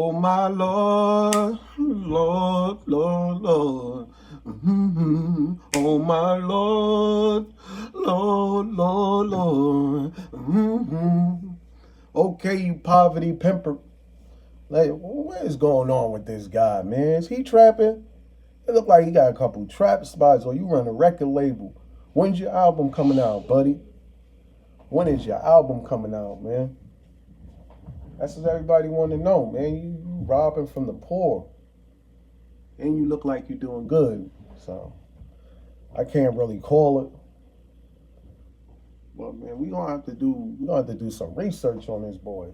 Oh my Lord, Lord, Lord, Lord. Oh my Lord, Lord, Lord, Lord. Okay, you poverty pimper. Like, what is going on with this guy, man? Is he trapping? It look like he got a couple trap spots, or you run a record label. When's your album coming out, buddy? When is your album coming out, man? That's what everybody want to know, man. You robbing from the poor, and you look like you're doing good. So I can't really call it, but man, we gonna have to do some research on this boy.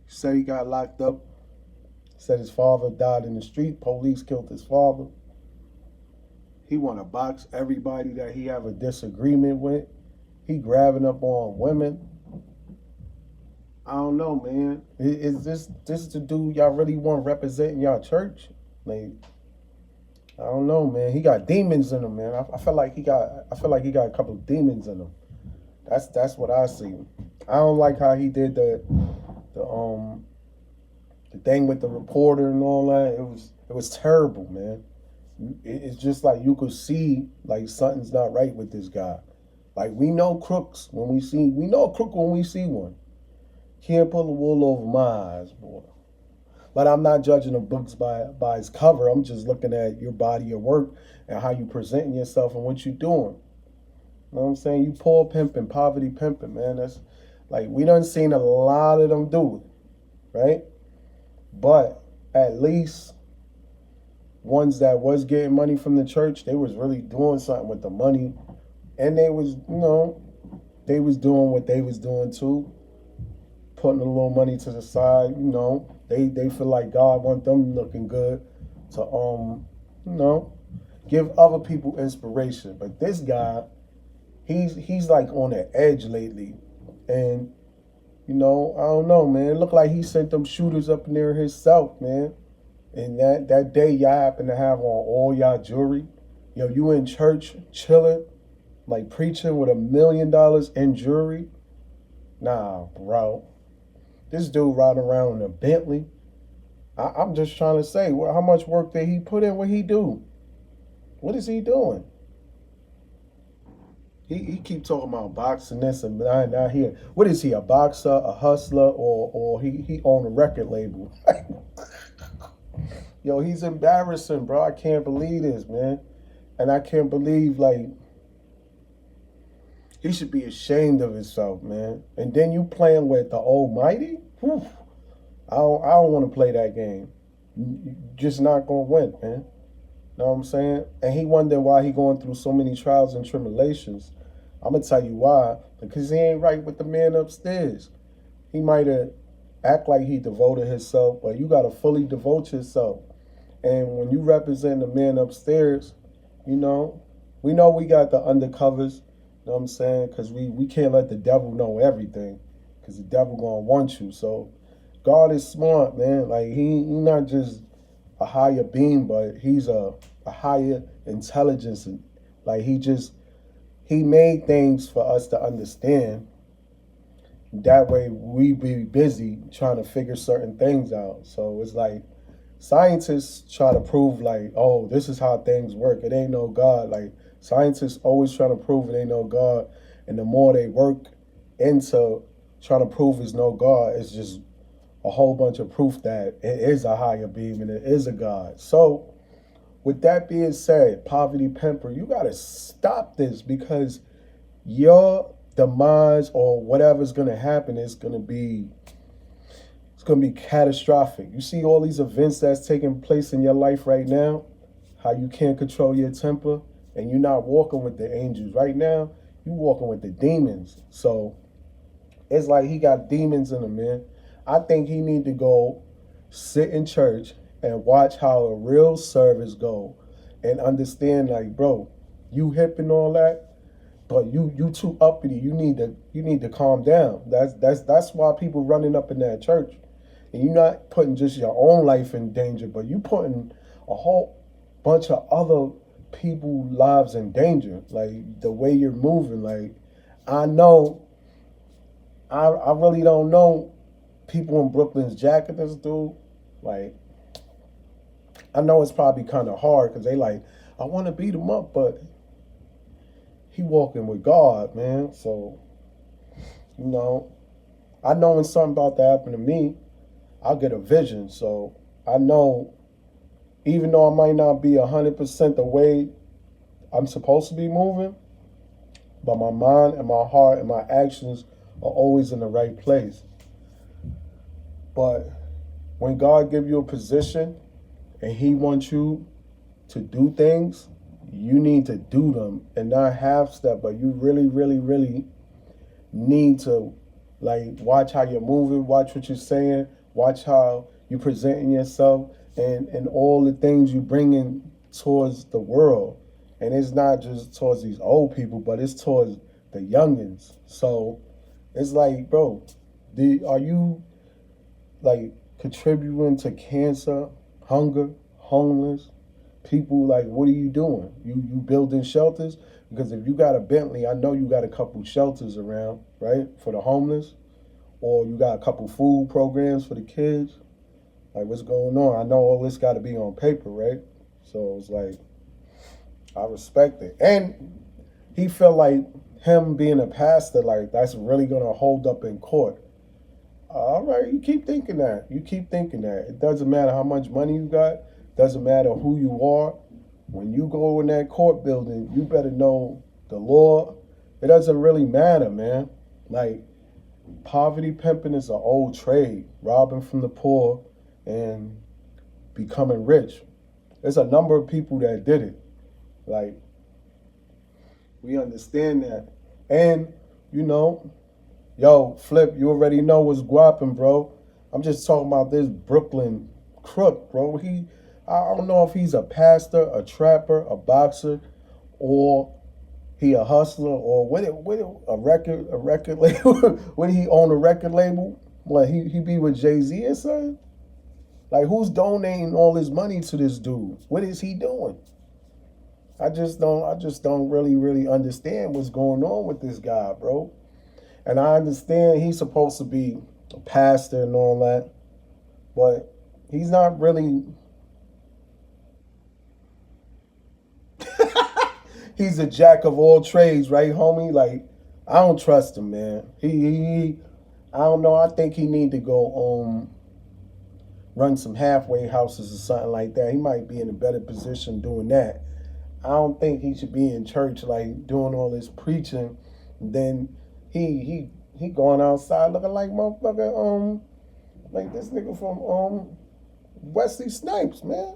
He said he got locked up. Said his father died in the street. Police killed his father. He want to box everybody that he have a disagreement with. He grabbing up on women. I don't know, man. Is this the dude y'all really want representing y'all church? Like, I don't know, man. He got demons in him, man. I feel like he got a couple of demons in him. That's what I see. I don't like how he did the the thing with the reporter and all that. It was terrible, man. It's just like you could see like something's not right with this guy. Like we know crooks when we know a crook when we see one. Can't pull the wool over my eyes, boy. But I'm not judging the books by its cover. I'm just looking at your body of work and how you presenting yourself and what you doing. You know what I'm saying? You poor pimping, poverty pimping, man. That's like we done seen a lot of them do it, right? But at least ones that was getting money from the church, they was really doing something with the money. And they was doing what they was doing too. Putting a little money to the side, they feel like God want them looking good to give other people inspiration. But this guy, he's like on the edge lately. And I don't know, man. It looked like he sent them shooters up in there himself, man. And that day y'all happen to have on all y'all jewelry. You in church chilling, like preaching with $1 million in jewelry. Nah, bro. This dude riding around in a Bentley. I'm just trying to say, well, how much work did he put in? What he do? What is he doing? He keep talking about boxing this and that. Now here, what is he? A boxer, a hustler, or he own a record label? Yo, he's embarrassing, bro. I can't believe this, man, and I can't believe like he should be ashamed of himself, man. And then you playing with the Almighty? Whew. I don't want to play that game. You just not gonna win, man. Know what I'm saying? And he wondering why he going through so many trials and tribulations. I'm gonna tell you why. Because he ain't right with the man upstairs. He might have act like he devoted himself, but you gotta fully devote yourself. And when you represent the man upstairs, we know we got the undercovers. You know what I'm saying? Because we can't let the devil know everything. Because the devil gonna want you. So God is smart, man. Like he not just a higher being, but he's a higher intelligence. And like he made things for us to understand. That way we be busy trying to figure certain things out. So it's like scientists try to prove like, oh, this is how things work. It ain't no God. Like scientists always trying to prove it ain't no God. And the more they work into trying to prove it's no God, it's just a whole bunch of proof that it is a higher being and it is a God. So with that being said, poverty pimper, you got to stop this because your demise or whatever's going to happen is going to be catastrophic. You see all these events that's taking place in your life right now, how you can't control your temper and you're not walking with the angels. Right now, you walking with the demons. So it's like he got demons in him, man. I think he need to go sit in church and watch how a real service go and understand like, bro, you hip and all that, but you too uppity. You need to calm down. That's why people running up in that church. And you're not putting just your own life in danger, but you putting a whole bunch of other people's lives in danger. Like the way you're moving. Like I know I really don't know people in Brooklyn's jacking this dude. Like, I know it's probably kind of hard because they like, I want to beat him up, but he walking with God, man. So, you know, I know when something about to happen to me, I'll get a vision. So I know, even though I might not be 100% the way I'm supposed to be moving, but my mind and my heart and my actions are always in the right place. But when God give you a position and He wants you to do things, you need to do them and not half step. But you really, really, really need to like watch how you're moving, watch what you're saying, watch how you're presenting yourself, and all the things you bring in towards the world. And it's not just towards these old people, but it's towards the youngins. So it's like, bro, are you like contributing to cancer, hunger, homeless people? Like, what are you doing? You building shelters? Because if you got a Bentley, I know you got a couple shelters around, right, for the homeless, or you got a couple food programs for the kids. Like, what's going on? I know all this got to be on paper, right? So it's like, I respect it. And he felt like him being a pastor, like that's really gonna hold up in court. All right, you keep thinking that. You keep thinking that. It doesn't matter how much money you got. Doesn't matter who you are. When you go in that court building, you better know the law. It doesn't really matter, man. Like, poverty pimping is an old trade. Robbing from the poor and becoming rich. There's a number of people that did it. Like, we understand that. And, you know, yo, Flip, you already know what's guapping, bro. I'm just talking about this Brooklyn crook, bro. I don't know if he's a pastor, a trapper, a boxer, or he a hustler, or a record label. Would he own a record label? What, he be with Jay-Z or something? Like, who's donating all his money to this dude? What is he doing? I just don't really understand what's going on with this guy, bro. And I understand he's supposed to be a pastor and all that, but he's not really. He's a jack of all trades, right, homie? Like, I don't trust him, man. I don't know. I think he need to go run some halfway houses or something like that. He might be in a better position doing that. I don't think he should be in church like doing all this preaching. Then he going outside looking like motherfucker like this nigga from Wesley Snipes, man.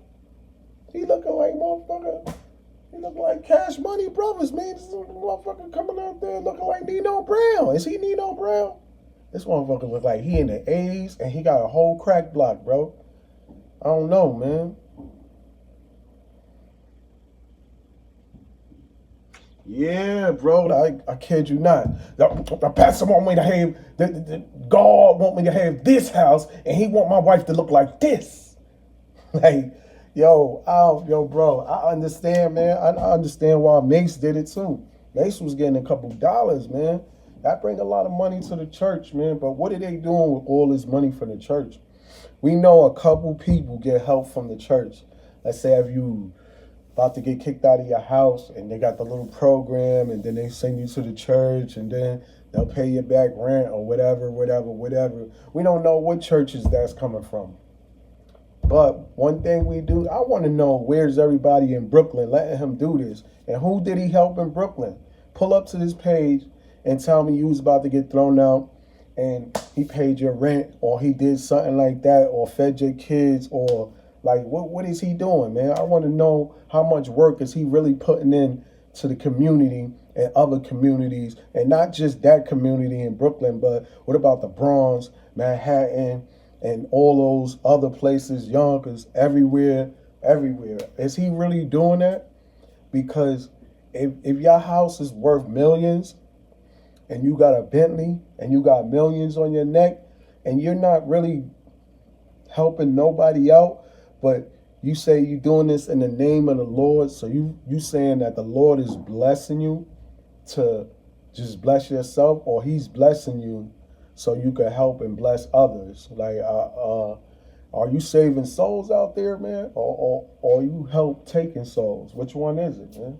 He looking like motherfucker. He looking like Cash Money Brothers, man. This motherfucker coming out there looking like Nino Brown. Is he Nino Brown? This motherfucker look like he in the 80s and he got a whole crack block, bro. I don't know, man. Yeah, bro, I kid you not. The pastor want me to have, God want me to have this house, and he want my wife to look like this. Like, yo, bro, I understand, man. I understand why Mace did it too. Mace was getting a couple dollars, man. That bring a lot of money to the church, man. But what are they doing with all this money for the church? We know a couple people get help from the church. Let's say if you about to get kicked out of your house and they got the little program and then they send you to the church and then they'll pay you back rent or whatever. We don't know what churches that's coming from. But one thing we do, I want to know where's everybody in Brooklyn letting him do this, and who did he help in Brooklyn? Pull up to this page and tell me you was about to get thrown out and he paid your rent or he did something like that or fed your kids, or like what is he doing, man? I want to know how much work is he really putting in to the community and other communities, and not just that community in Brooklyn, but what about the Bronx, Manhattan, and all those other places, Yonkers, everywhere. Is he really doing that? Because if your house is worth millions and you got a Bentley and you got millions on your neck and you're not really helping nobody out, but you say you're doing this in the name of the Lord, so you saying that the Lord is blessing you to just bless yourself, or he's blessing you so you can help and bless others. Like, are you saving souls out there, man, or you help taking souls? Which one is it, man?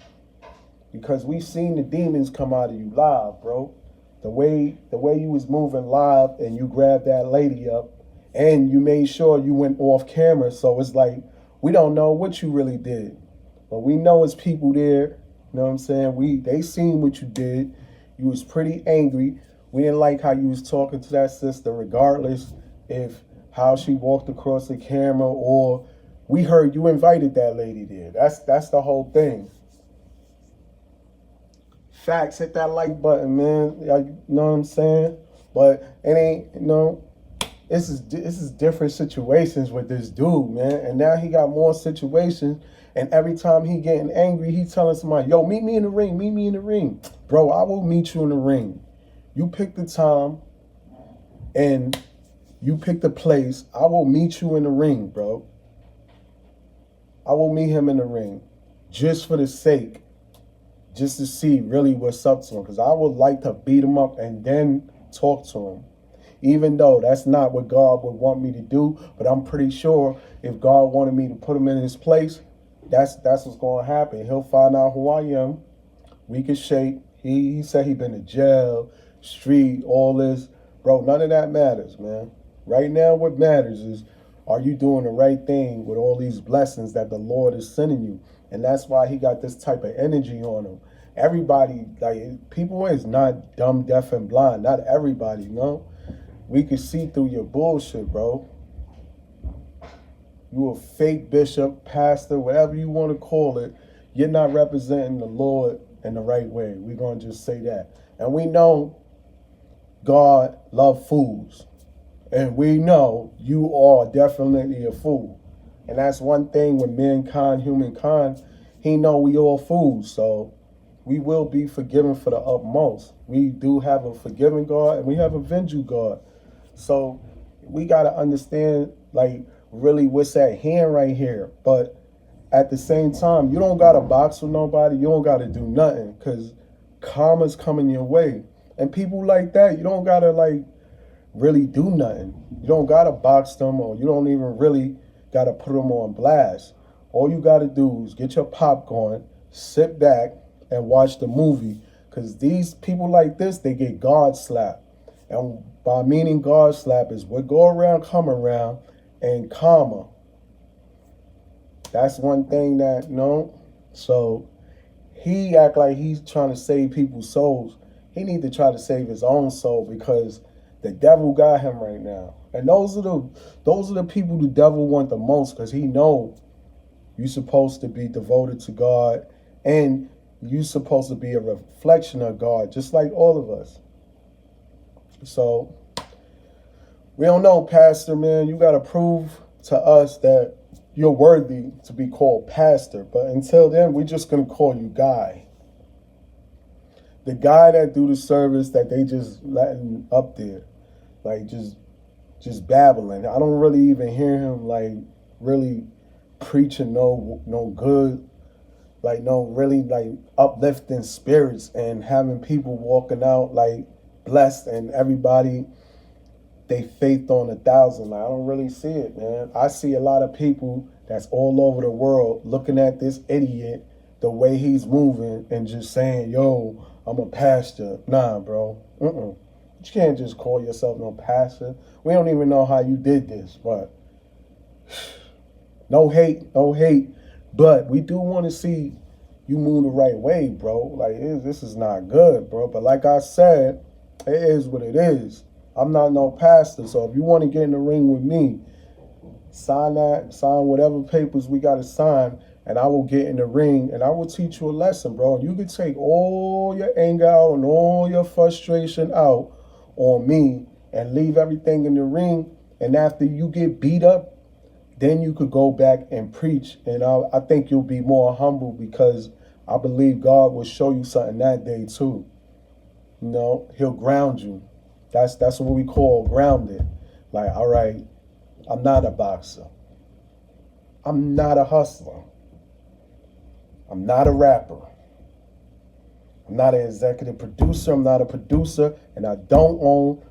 Because we've seen the demons come out of you live, bro. The way you was moving live, and you grabbed that lady up, and you made sure you went off camera. So it's like we don't know what you really did, but we know it's people there. You know what I'm saying? They seen what you did. You was pretty angry. We didn't like how you was talking to that sister, regardless if how she walked across the camera, or we heard you invited that lady there. That's the whole thing. Facts, hit that like button, man. You know what I'm saying? But it ain't, this is different situations with this dude, man. And now he got more situations. And every time he getting angry, he telling somebody, yo, meet me in the ring, meet me in the ring. Bro, I will meet you in the ring. You pick the time and you pick the place. I will meet you in the ring, bro. I will meet him in the ring just for the sake, just to see really what's up to him. Because I would like to beat him up and then talk to him. Even though that's not what God would want me to do, but I'm pretty sure if God wanted me to put him in his place, that's what's going to happen. He'll find out who I am. We can shake. He said he been to jail, street, all this. Bro, none of that matters, man. Right now, what matters is, are you doing the right thing with all these blessings that the Lord is sending you? And that's why he got this type of energy on him. Everybody, like, people is not dumb, deaf, and blind. Not everybody, We can see through your bullshit, bro. You a fake bishop, pastor, whatever you want to call it. You're not representing the Lord in the right way. We're going to just say that. And we know God love fools. And we know you are definitely a fool. And that's one thing with mankind, humankind. He know we all fools. So we will be forgiven for the utmost. We do have a forgiving God, and we have a vengeful God. So we got to understand, like, really what's at hand right here. But at the same time, you don't got to box with nobody. You don't got to do nothing, because karma's coming your way. And people like that, you don't got to, like, really do nothing. You don't got to box them, or you don't even really got to put them on blast. All you got to do is get your popcorn, sit back, and watch the movie. Because these people like this, they get God slapped. And by meaning God slap is what go around, come around, and karma. That's one thing that, So he act like he's trying to save people's souls. He need to try to save his own soul, because the devil got him right now. And those are the people the devil want the most, because he know you're supposed to be devoted to God, and you're supposed to be a reflection of God, just like all of us. So we don't know, Pastor, man. You got to prove to us that you're worthy to be called Pastor. But until then, we're just going to call you Guy. The guy that do the service that they just letting up there. Like, just babbling. I don't really even hear him, like, really preaching no good, like, no really, like, uplifting spirits and having people walking out, like, blessed, and everybody they faith on 1,000. Like, I don't really see it, man. I see a lot of people that's all over the world looking at this idiot, the way he's moving, and just saying, yo, I'm a pastor. Nah, bro. You can't just call yourself no pastor. We don't even know how you did this, but no hate. But we do want to see you move the right way, bro. Like, this is not good, bro. But like I said, it is what it is. I'm not no pastor, so if you want to get in the ring with me, sign whatever papers we got to sign, and I will get in the ring, and I will teach you a lesson, bro. And you can take all your anger out and all your frustration out on me and leave everything in the ring. And after you get beat up, then you could go back and preach. And I think you'll be more humble, because I believe God will show you something that day too. He'll ground you. That's what we call grounded. Like, all right, I'm not a boxer. I'm not a hustler. I'm not a rapper. I'm not an executive producer. I'm not a producer. And I don't own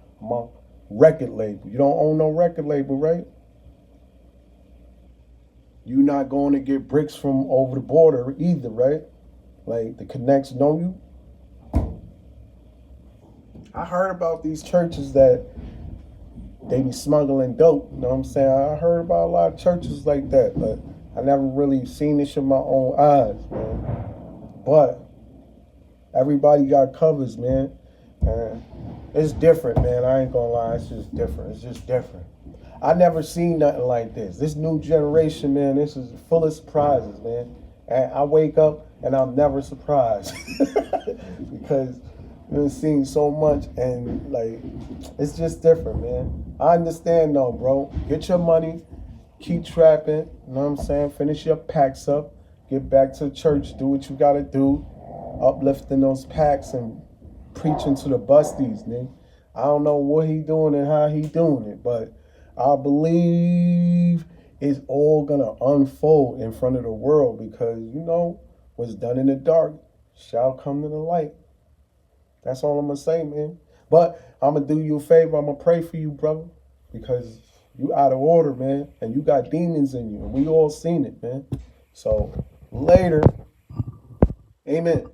record label. You don't own no record label, right? You're not going to get bricks from over the border either, right? Like the connects know you. I heard about these churches that they be smuggling dope. You know what I'm saying? I heard about a lot of churches like that, but I never really seen this with my own eyes, man. But everybody got covers, man. And it's different, man. I ain't gonna lie, it's just different. It's just different. I never seen nothing like this. This new generation, man, this is full of surprises, man. And I wake up and I'm never surprised because I've seen so much and like it's just different, man. I understand though, bro. Get your money, keep trapping, you know what I'm saying? Finish your packs up, get back to the church, do what you gotta do, uplifting those packs and preaching to the busties, nigga. I don't know what he doing and how he doing it, but I believe it's all gonna unfold in front of the world because you know what's done in the dark shall come to the light. That's all I'm gonna say, man. But I'm gonna do you a favor. I'm gonna pray for you, brother, because you out of order, man, and you got demons in you, and we all seen it, man. So later, amen.